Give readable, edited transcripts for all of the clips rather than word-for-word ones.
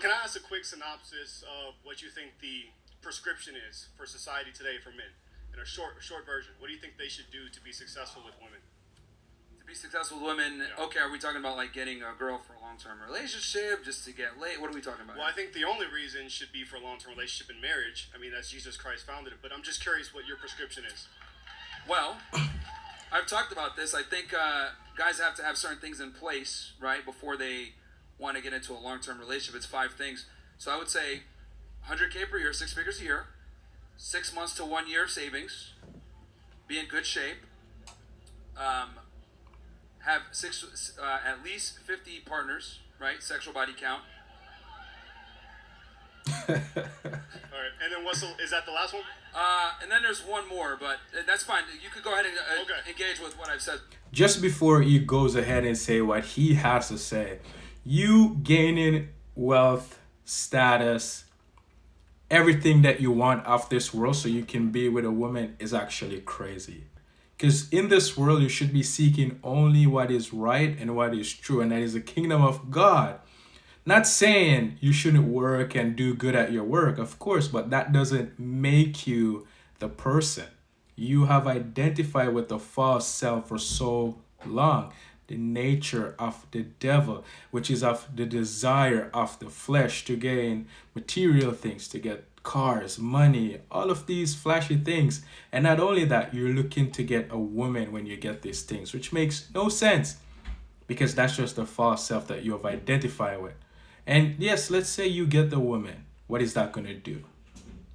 can I ask a quick synopsis of what you think the prescription is for society today for men? In a short version, what do you think they should do to be successful with women? To be successful with women, okay, are we talking about like getting a girl for a long-term relationship, just to get laid? What are we talking about? Well, I think the only reason should be for a long-term relationship and marriage. I mean, that's Jesus Christ founded it, but I'm just curious what your prescription is. Well, I've talked about this. I think guys have to have certain things in place, right, before they want to get into a long-term relationship. It's 5 things. So I would say 100K per year, 6 figures a year, 6 months to 1 year of savings, be in good shape, have at least 50 partners, right? Sexual body count. All right, and then is that the last one? And then there's one more, but that's fine. You could go ahead and engage with what I've said. Just before he goes ahead and say what he has to say, you gaining wealth, status, everything that you want off this world so you can be with a woman is actually crazy. Because in this world, you should be seeking only what is right and what is true, and that is the kingdom of God. Not saying you shouldn't work and do good at your work, of course, but that doesn't make you the person. You have identified with the false self for so long. The nature of the devil, which is of the desire of the flesh to gain material things, to get cars, money, all of these flashy things. And not only that, you're looking to get a woman when you get these things, which makes no sense because that's just the false self that you have identified with. And yes, let's say you get the woman. What is that going to do?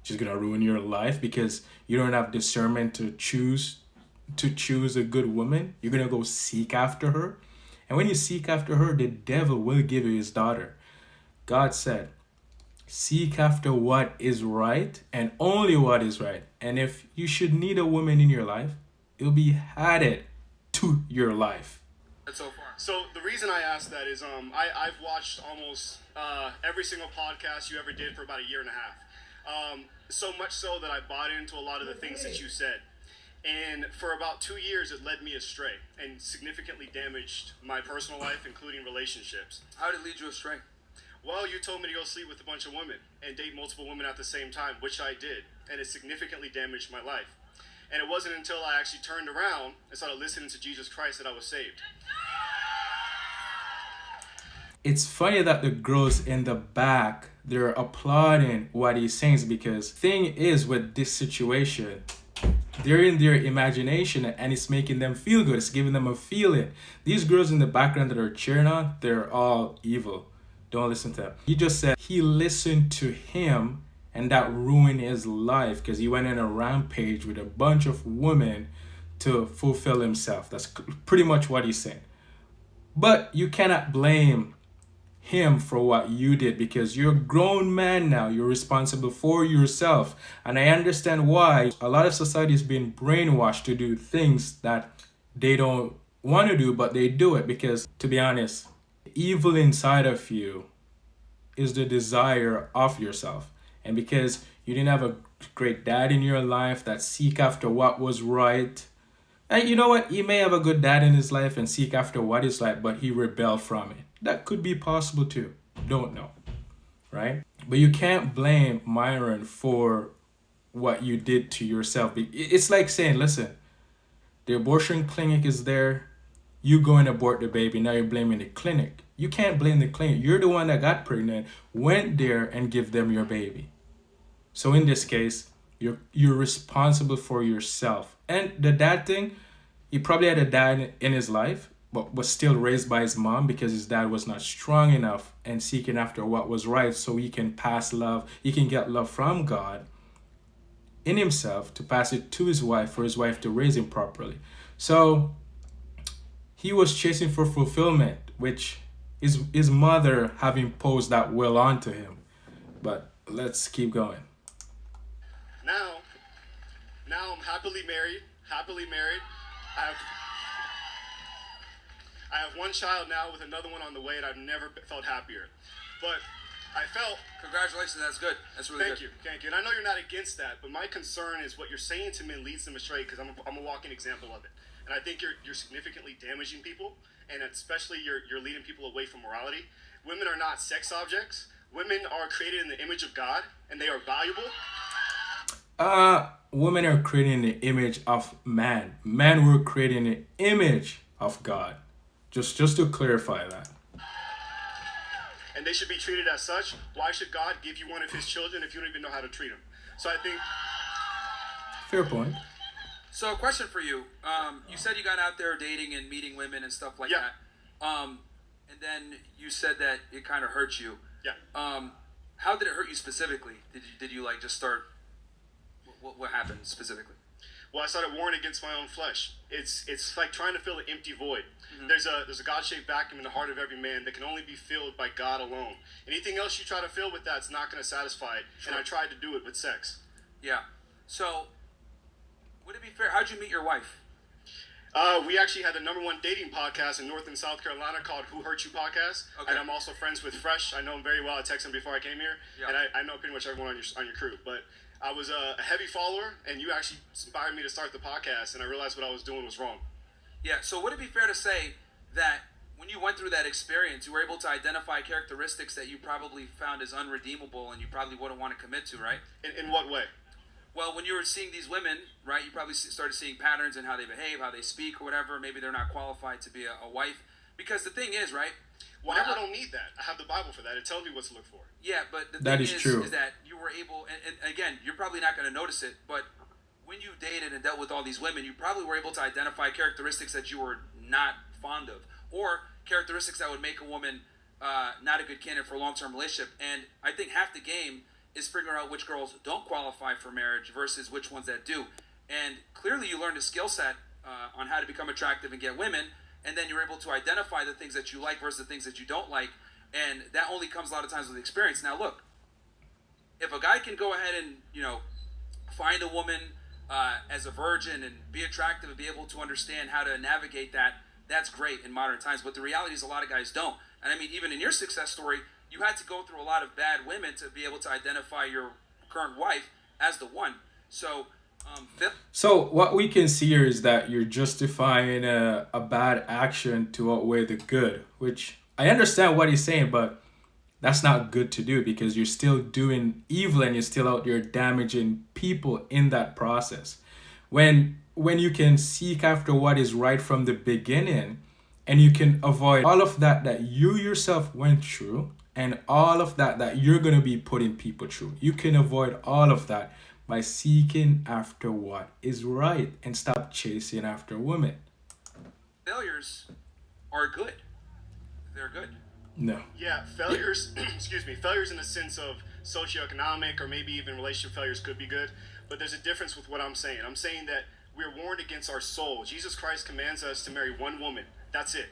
She's going to ruin your life because you don't have discernment to choose a good woman. You're going to go seek after her. And when you seek after her, the devil will give you his daughter. God said, seek after what is right and only what is right. And if you should need a woman in your life, it'll be added to your life. So far. So the reason I asked that is I've watched almost every single podcast you ever did for about a year and a half. So much so that I bought into a lot of the things that you said. And for about 2 years, it led me astray and significantly damaged my personal life, including relationships. How did it lead you astray? Well, you told me to go sleep with a bunch of women and date multiple women at the same time, which I did. And it significantly damaged my life. And it wasn't until I actually turned around and started listening to Jesus Christ that I was saved. It's funny that the girls in the back, they're applauding what he's saying, because thing is with this situation, they're in their imagination and it's making them feel good. It's giving them a feeling. These girls in the background that are cheering on, they're all evil. Don't listen to them. He just said he listened to him and that ruined his life because he went on a rampage with a bunch of women to fulfill himself. That's pretty much what he's saying. But you cannot blame him for what you did because you're a grown man now. You're responsible for yourself. And I understand why a lot of society is being brainwashed to do things that they don't want to do, but they do it because, to be honest, evil inside of you is the desire of yourself. And because you didn't have a great dad in your life that seek after what was right, and you know what? He may have a good dad in his life and seek after what is right, but he rebelled from it. That could be possible too. Don't know. Right? But you can't blame Myron for what you did to yourself. It's like saying, listen, the abortion clinic is there. You go and abort the baby. Now you're blaming the clinic. You can't blame the clinic. You're the one that got pregnant, went there and give them your baby. So in this case, you're responsible for yourself. And the dad thing, he probably had a dad in his life, but was still raised by his mom because his dad was not strong enough and seeking after what was right so he can pass love. He can get love from God in himself to pass it to his wife for his wife to raise him properly. So he was chasing for fulfillment, which is his mother have imposed that will onto him. But let's keep going. Now I'm happily married. I have one child now with another one on the way, and I've never felt happier. But I felt... Congratulations, that's good. That's really good. Thank you. And I know you're not against that, but my concern is what you're saying to men leads them astray because I'm a walking example of it. And I think you're significantly damaging people, and especially you're leading people away from morality. Women are not sex objects. women are created in the image of God and they are valuable. Women are creating the image of man. Men were creating the image of God. Just to clarify that. And they should be treated as such. Why should God give you one of his children if you don't even know how to treat him? So I think... Fair point. So a question for you. You said you got out there dating and meeting women and stuff like Yeah. that. And then you said that it kind of hurt you. Yeah. How did it hurt you specifically? Did you like just start? What happened specifically? Well, I started warring against my own flesh. It's like trying to fill an empty void. Mm-hmm. There's a God-shaped vacuum in the heart of every man that can only be filled by God alone. Anything else you try to fill with that's not going to satisfy it. Sure. And I tried to do it with sex. Yeah. So, would it be fair? How'd you meet your wife? We actually had the #1 dating podcast in North and South Carolina called Who Hurt You Podcast. Okay. And I'm also friends with Fresh. I know him very well. I texted him before I came here. Yeah. And I know pretty much everyone on your crew. But I was a heavy follower, and you actually inspired me to start the podcast, and I realized what I was doing was wrong. Yeah. So would it be fair to say that when you went through that experience, you were able to identify characteristics that you probably found as unredeemable and you probably wouldn't want to commit to, right? In what way? Well, when you were seeing these women, right, you probably started seeing patterns in how they behave, how they speak, or whatever. Maybe they're not qualified to be a wife. Because the thing is, right? Well, I don't need that. I have the Bible for that. It tells me what to look for. Yeah, but the That thing is true. is that you were able, and again, you're probably not going to notice it, but when you dated and dealt with all these women, you probably were able to identify characteristics that you were not fond of, or characteristics that would make a woman not a good candidate for a long-term relationship. And I think half the game is figuring out which girls don't qualify for marriage versus which ones that do. And clearly you learned a skill set on how to become attractive and get women, and then you're able to identify the things that you like versus the things that you don't like, and that only comes a lot of times with experience. Now look, if a guy can go ahead and, find a woman as a virgin and be attractive and be able to understand how to navigate that, that's great in modern times. But the reality is a lot of guys don't. And I mean, even in your success story, you had to go through a lot of bad women to be able to identify your current wife as the one. So, So what we can see here is that you're justifying a bad action to outweigh the good, which I understand what he's saying, but that's not good to do because you're still doing evil and you're still out there damaging people in that process. When you can seek after what is right from the beginning and you can avoid all of that you yourself went through and all of that you're going to be putting people through. You can avoid all of that by seeking after what is right and stop chasing after women. failures are good. They're good. No. Yeah, failures, failures in the sense of socioeconomic or maybe even relationship failures could be good, but there's a difference with what I'm saying. I'm saying that we're warned against our soul. Jesus Christ commands us to marry one woman. That's it.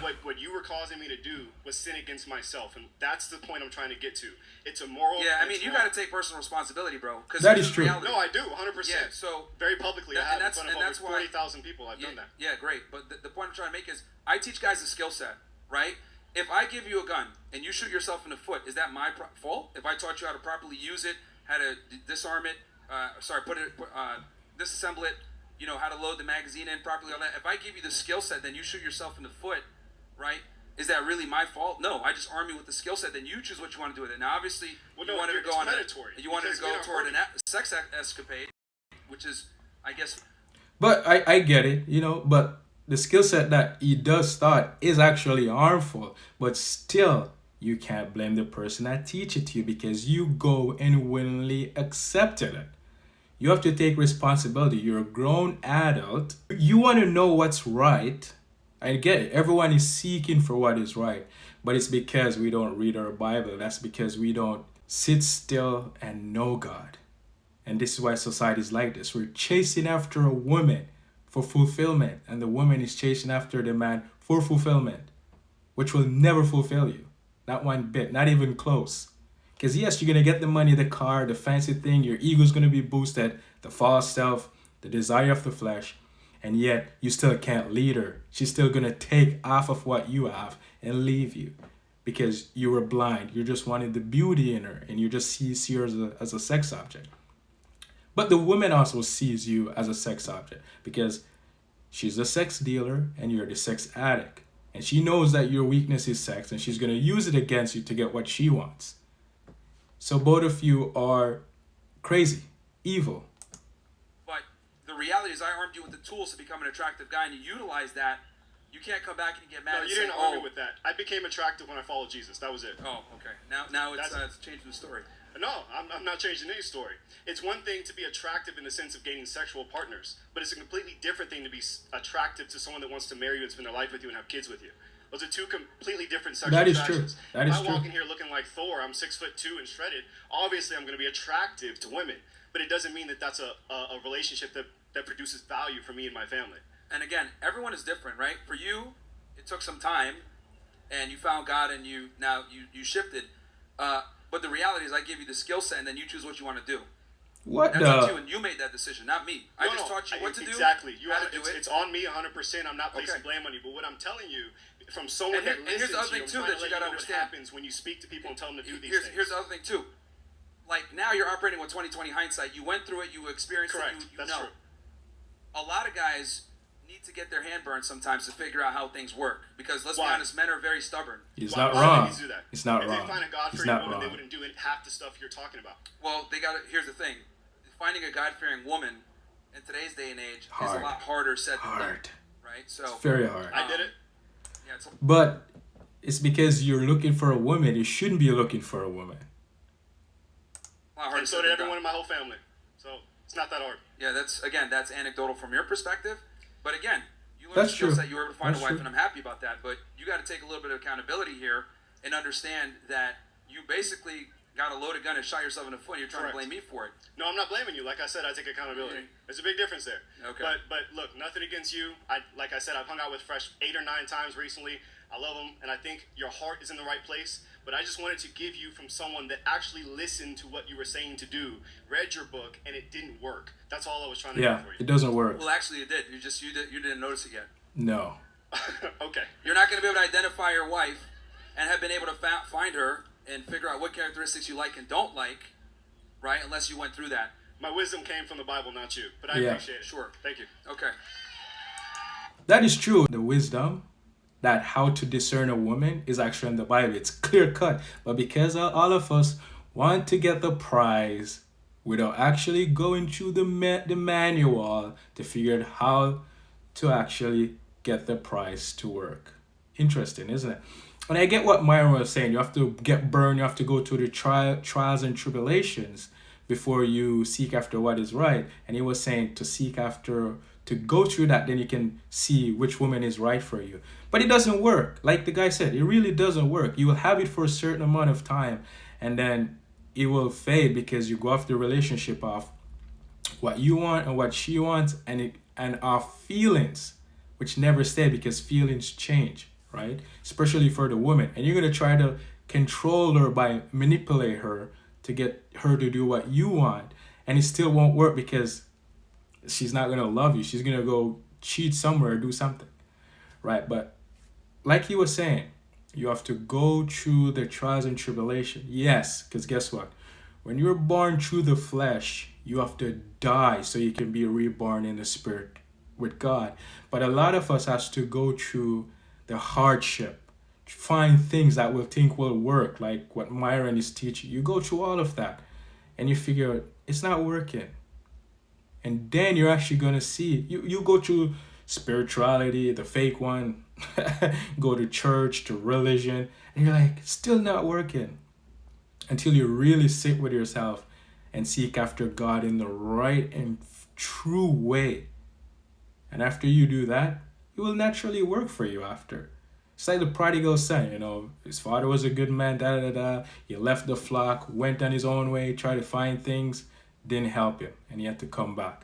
What you were causing me to do was sin against myself, and that's the point I'm trying to get to. It's a moral... Yeah, I mean, you got to take personal responsibility, bro. That is true. No, I do, 100%. Yeah, so... Very publicly, I have in front of over 40,000 people. I've done that. Yeah, great. But the point I'm trying to make is, I teach guys a skill set, right? If I give you a gun and you shoot yourself in the foot, is that my fault? If I taught you how to properly use it, how to disarm it, disassemble it, how to load the magazine in properly, all that. If I give you the skill set, then you shoot yourself in the foot, right? Is that really my fault? No, I just arm you with the skill set. Then you choose what you want to do with it. Now, obviously, you wanted to go toward a sex escapade, which is, I guess. But I get it, but the skill set that he does start is actually harmful. But still, you can't blame the person that teach it to you because you go and willingly accepted it. You have to take responsibility. You're a grown adult. You want to know what's right. I get it. Everyone is seeking for what is right. But it's because we don't read our Bible. That's because we don't sit still and know God. And this is why society is like this. We're chasing after a woman for fulfillment. And the woman is chasing after the man for fulfillment, which will never fulfill you. Not one bit. Not even close. Because yes, you're going to get the money, the car, the fancy thing. Your ego's going to be boosted. The false self, the desire of the flesh. And yet, you still can't lead her. She's still going to take half of what you have and leave you. Because you were blind. You just wanted the beauty in her. And you just see her as a sex object. But the woman also sees you as a sex object. Because she's a sex dealer and you're the sex addict. And she knows that your weakness is sex. And she's going to use it against you to get what she wants. So both of you are crazy, evil. But the reality is, I armed you with the tools to become an attractive guy, and you utilize that. You can't come back and get mad. No, and you say, didn't arm me with that. I became attractive when I followed Jesus. That was it. Oh, okay. Now it's changing the story. No, I'm not changing any story. It's one thing to be attractive in the sense of gaining sexual partners, but it's a completely different thing to be attractive to someone that wants to marry you and spend their life with you and have kids with you. Those are two completely different sexual That is attractions. true. That is if I true. walk in here looking like Thor, I'm 6'2" and shredded, obviously I'm going to be attractive to women, but it doesn't mean that that's a relationship that produces value for me and my family. And again, everyone is different, right? For you, it took some time, and you found God, and you shifted. But the reality is, I give you the skill set, and then you choose what you want to do. What That's up to you, the? and you made that decision, not me. I just taught you what to do. Exactly. How to do it. It's on me 100%. I'm not placing Okay. blame on you, but what I'm telling you, from someone And here- that and here's listens the other to you, thing, I'm too, trying that to you let gotta know understand. what happens when you speak to people and tell them to do these things. Here's the other thing too. Like, now you're operating with 20/20 hindsight. You went through it. You experienced Correct. it. You That's know. true. A lot of guys need to get their hand burned sometimes to figure out how things work. Because let's be Why? honest, men are very stubborn. It's Why not do wrong. ladies do that? It's not if wrong. they find a It's God-fearing not woman, they wrong. wouldn't do half the stuff you're talking about. Well, here's the thing. Finding a God-fearing woman in today's day and age is Hard. a lot harder said than done. Hard. Right? So It's very hard. I did it. yeah, it's But it's because you're looking for a woman. You shouldn't be looking for a woman. a lot harder And so said did than done. everyone in my whole family. So it's not that hard. Yeah, that's anecdotal from your perspective. But again, you learned That's the skills true. that you were able to find That's a wife, true. and I'm happy about that. But you got to take a little bit of accountability here and understand that you basically got a loaded gun and shot yourself in the foot. And you're trying Correct. to blame me for it. No, I'm not blaming you. Like I said, I take accountability. Yeah. There's a big difference there. Okay. But look, nothing against you. Like I said, I've hung out with Fresh 8 or 9 times recently. I love him, and I think your heart is in the right place. But I just wanted to give you from someone that actually listened to what you were saying to do, read your book, and it didn't work. That's all I was trying to Yeah, do for it you. doesn't work. Well, actually, it did. You didn't notice it yet. No. Okay. You're not going to be able to identify your wife and have been able to find her and figure out what characteristics you like and don't like, right? Unless you went through that. My wisdom came from the Bible, not you. But I Yeah. appreciate it. Sure. Thank you. Okay. That is true. The wisdom that how to discern a woman is actually in the Bible. It's clear cut. But because all of us want to get the prize without actually going through the manual to figure out how to actually get the prize to work. Interesting, isn't it? And I get what Myron was saying. You have to get burned. You have to go through the trials and tribulations before you seek after what is right. And he was saying to go through that, then you can see which woman is right for you. But it doesn't work. Like the guy said, it really doesn't work. You will have it for a certain amount of time, and then it will fade because you go off the relationship of what you want and what she wants, and our feelings, which never stay because feelings change, right? Especially for the woman. And you're going to try to control her by manipulate her to get her to do what you want, and it still won't work because she's not going to love you. She's going to go cheat somewhere or do something, right? But like he was saying, you have to go through the trials and tribulation. Yes, because guess what? When you're born through the flesh, you have to die so you can be reborn in the spirit with God. But a lot of us has to go through the hardship, find things that we'll think will work, like what Myron is teaching. You go through all of that and you figure out it's not working. And then you're actually going to see, you go through spirituality, the fake one, go to church, to religion, and you're like, still not working. Until you really sit with yourself and seek after God in the right and true way. And after you do that, it will naturally work for you after. It's like the prodigal son, his father was a good man, He left the flock, went on his own way, tried to find things, didn't help him, and he had to come back.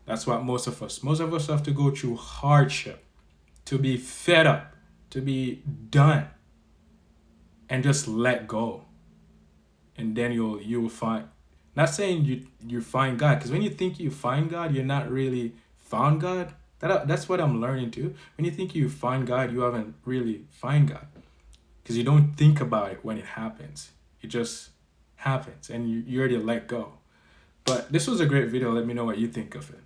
That's what most of us have to go through hardship, to be fed up, to be done, and just let go. And then you will find, not saying you find God, because when you think you find God, you're not really found God. That's what I'm learning too. When you think you find God, you haven't really find God, because you don't think about it when it happens. It just happens, and you already let go. But this was a great video. Let me know what you think of it.